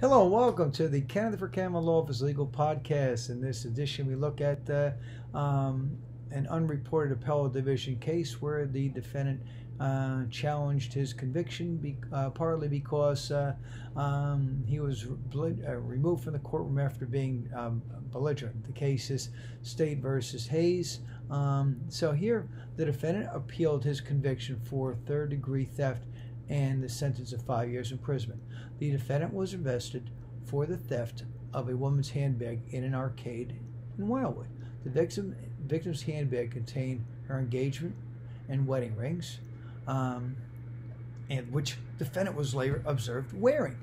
Hello, welcome to the Canada for Camel Law Office Legal Podcast. In this edition, we look at an unreported appellate division case where the defendant challenged his conviction partly because he was removed from the courtroom after being belligerent. The case is State versus Hayes. So here, the defendant appealed his conviction for third-degree theft and the sentence of 5 years imprisonment. The defendant was arrested for the theft of a woman's handbag in an arcade in Wildwood. The victim's handbag contained her engagement and wedding rings, and which the defendant was later observed wearing.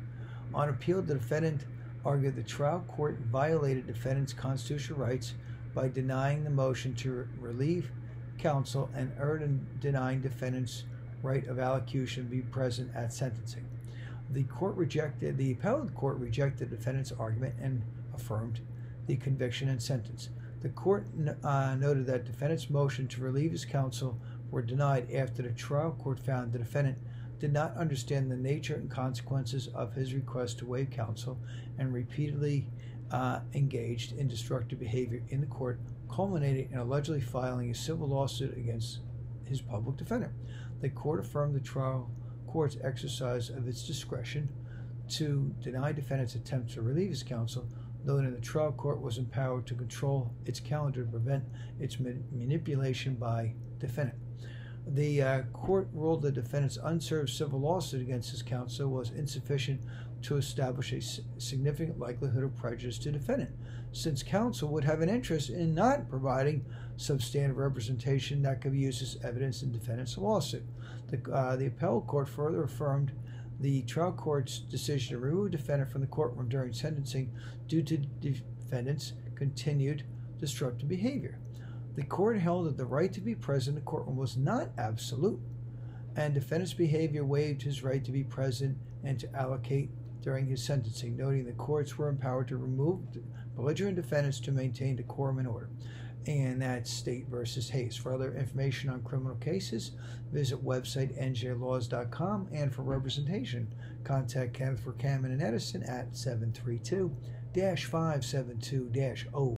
On appeal, the defendant argued the trial court violated defendant's constitutional rights by denying the motion to relieve counsel and erred in denying defendant's right of allocution be present at sentencing. The appellate court rejected the defendant's argument and affirmed the conviction and sentence. The court noted that defendant's motion to relieve his counsel were denied after the trial court found the defendant did not understand the nature and consequences of his request to waive counsel and repeatedly engaged in destructive behavior in the court, culminating in allegedly filing a civil lawsuit against his public defender. The court affirmed the trial court's exercise of its discretion to deny defendant's attempt to relieve his counsel, noting the trial court was empowered to control its calendar to prevent its manipulation by defendant. The court ruled the defendant's unserved civil lawsuit against his counsel was insufficient to establish a significant likelihood of prejudice to defendant, since counsel would have an interest in not providing substantive representation that could be used as evidence in defendant's lawsuit. The appellate court further affirmed the trial court's decision to remove defendant from the courtroom during sentencing due to defendant's continued destructive behavior. The court held that the right to be present in the courtroom was not absolute, and defendant's behavior waived his right to be present and to allocate during his sentencing, noting the courts were empowered to remove belligerent defendants to maintain decorum and order. And that's State versus Hayes. For other information on criminal cases, visit website njlaws.com, and for representation, contact Kenneth for Cameron and Edison at 732-572-0.